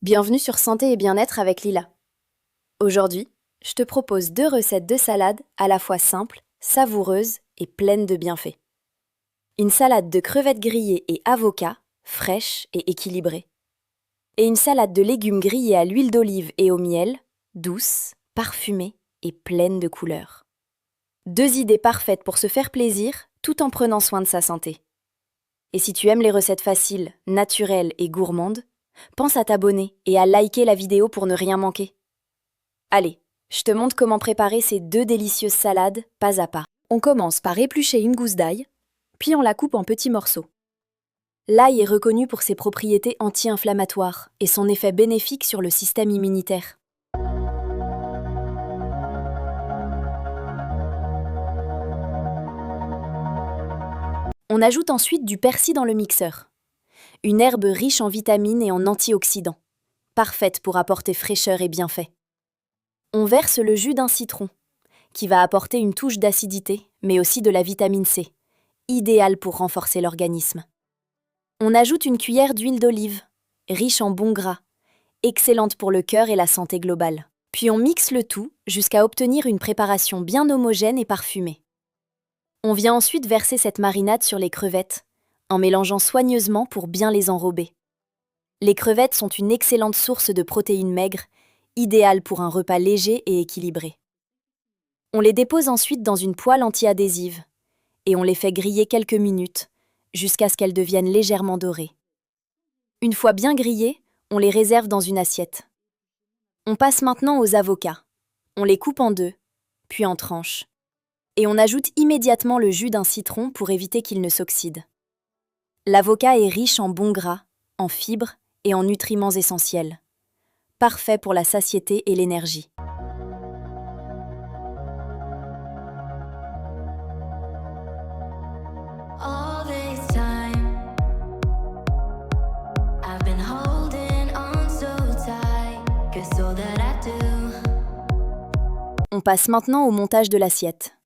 Bienvenue sur Santé et Bien-être avec Lila. Aujourd'hui, je te propose 2 recettes de salade à la fois simples, savoureuses et pleines de bienfaits. Une salade de crevettes grillées et avocat, fraîche et équilibrée. Et une salade de légumes grillés à l'huile d'olive et au miel, douce, parfumée et pleine de couleurs. 2 idées parfaites pour se faire plaisir tout en prenant soin de sa santé. Et si tu aimes les recettes faciles, naturelles et gourmandes, pense à t'abonner et à liker la vidéo pour ne rien manquer. Allez, je te montre comment préparer ces 2 délicieuses salades pas à pas. On commence par éplucher une gousse d'ail, puis on la coupe en petits morceaux. L'ail est reconnu pour ses propriétés anti-inflammatoires et son effet bénéfique sur le système immunitaire. On ajoute ensuite du persil dans le mixeur. Une herbe riche en vitamines et en antioxydants, parfaite pour apporter fraîcheur et bienfaits. On verse le jus d'un citron, qui va apporter une touche d'acidité, mais aussi de la vitamine C, idéale pour renforcer l'organisme. On ajoute une cuillère d'huile d'olive, riche en bons gras, excellente pour le cœur et la santé globale. Puis on mixe le tout jusqu'à obtenir une préparation bien homogène et parfumée. On vient ensuite verser cette marinade sur les crevettes, en mélangeant soigneusement pour bien les enrober. Les crevettes sont une excellente source de protéines maigres, idéale pour un repas léger et équilibré. On les dépose ensuite dans une poêle anti-adhésive et on les fait griller quelques minutes jusqu'à ce qu'elles deviennent légèrement dorées. Une fois bien grillées, on les réserve dans une assiette. On passe maintenant aux avocats. On les coupe en 2, puis en tranches. Et on ajoute immédiatement le jus d'un citron pour éviter qu'il ne s'oxyde. L'avocat est riche en bons gras, en fibres et en nutriments essentiels. Parfait pour la satiété et l'énergie. On passe maintenant au montage de l'assiette.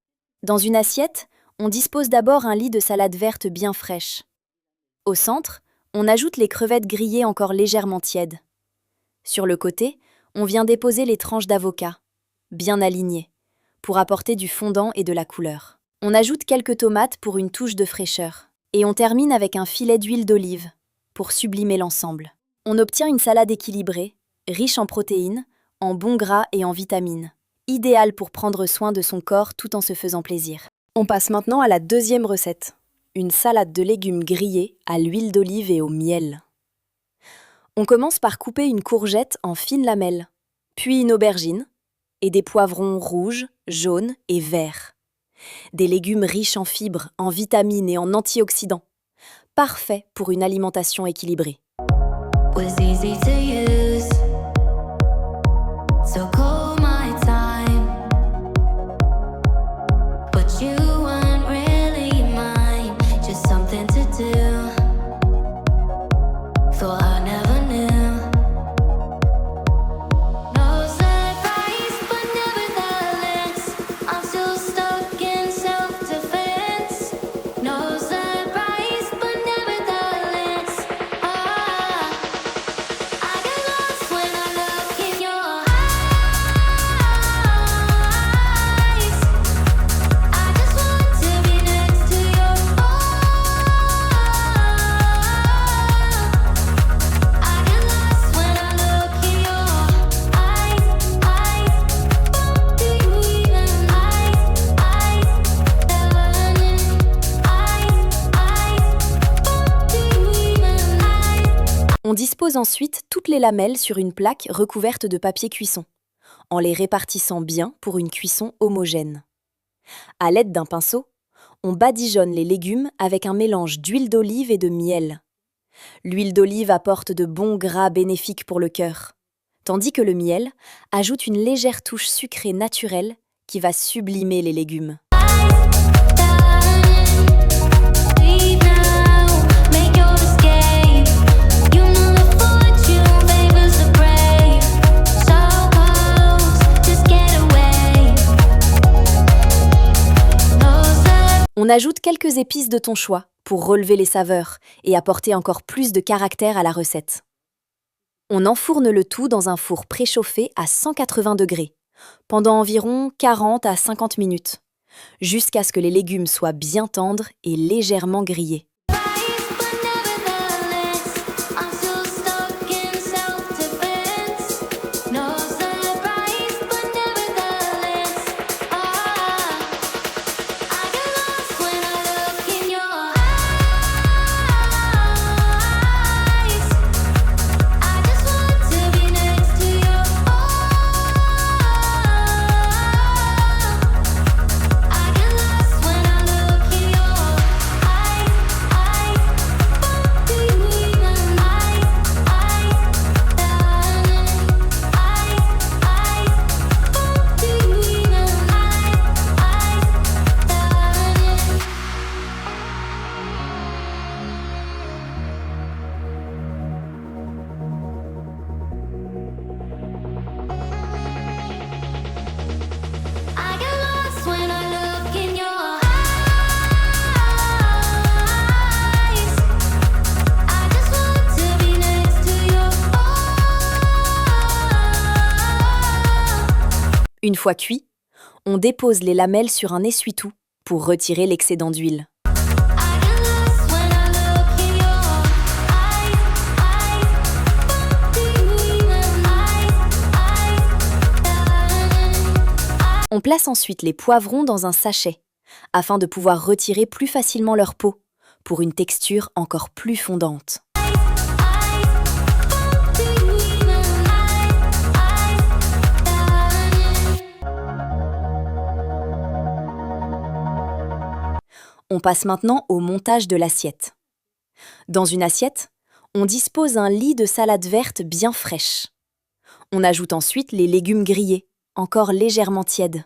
Dans une assiette, on dispose d'abord un lit de salade verte bien fraîche. Au centre, on ajoute les crevettes grillées encore légèrement tièdes. Sur le côté, on vient déposer les tranches d'avocat, bien alignées, pour apporter du fondant et de la couleur. On ajoute quelques tomates pour une touche de fraîcheur. Et on termine avec un filet d'huile d'olive, pour sublimer l'ensemble. On obtient une salade équilibrée, riche en protéines, en bons gras et en vitamines. Idéale pour prendre soin de son corps tout en se faisant plaisir. On passe maintenant à la 2e recette. Une salade de légumes grillés à l'huile d'olive et au miel. On commence par couper une courgette en fines lamelles, puis une aubergine, et des poivrons rouges, jaunes et verts. Des légumes riches en fibres, en vitamines et en antioxydants. Parfait pour une alimentation équilibrée. On dispose ensuite toutes les lamelles sur une plaque recouverte de papier cuisson, en les répartissant bien pour une cuisson homogène. À l'aide d'un pinceau, on badigeonne les légumes avec un mélange d'huile d'olive et de miel. L'huile d'olive apporte de bons gras bénéfiques pour le cœur, tandis que le miel ajoute une légère touche sucrée naturelle qui va sublimer les légumes. On ajoute quelques épices de ton choix pour relever les saveurs et apporter encore plus de caractère à la recette. On enfourne le tout dans un four préchauffé à 180 degrés, pendant environ 40 à 50 minutes, jusqu'à ce que les légumes soient bien tendres et légèrement grillés. Une fois cuit, on dépose les lamelles sur un essuie-tout pour retirer l'excédent d'huile. On place ensuite les poivrons dans un sachet, afin de pouvoir retirer plus facilement leur peau, pour une texture encore plus fondante. On passe maintenant au montage de l'assiette. Dans une assiette, on dispose un lit de salade verte bien fraîche. On ajoute ensuite les légumes grillés, encore légèrement tièdes.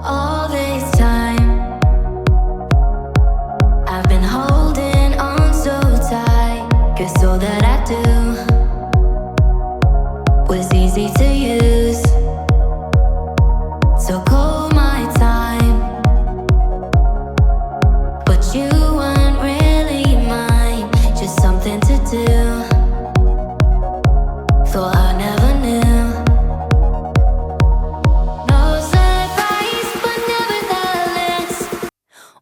All this time, I've been holding on so tight, 'cause all that I do was easy to use. So call my time, but you weren't really mine, just something to do. Thought I never knew. No surprise, but nevertheless.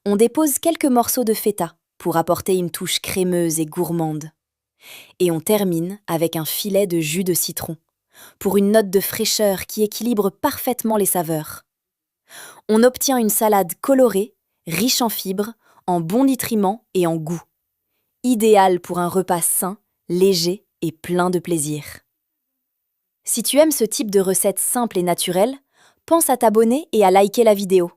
On dépose quelques morceaux de feta pour apporter une touche crémeuse et gourmande. Et on termine avec un filet de jus de citron, pour une note de fraîcheur qui équilibre parfaitement les saveurs. On obtient une salade colorée, riche en fibres, en bons nutriments et en goût. Idéale pour un repas sain, léger et plein de plaisir. Si tu aimes ce type de recette simple et naturelle, pense à t'abonner et à liker la vidéo.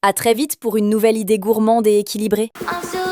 À très vite pour une nouvelle idée gourmande et équilibrée. I'm still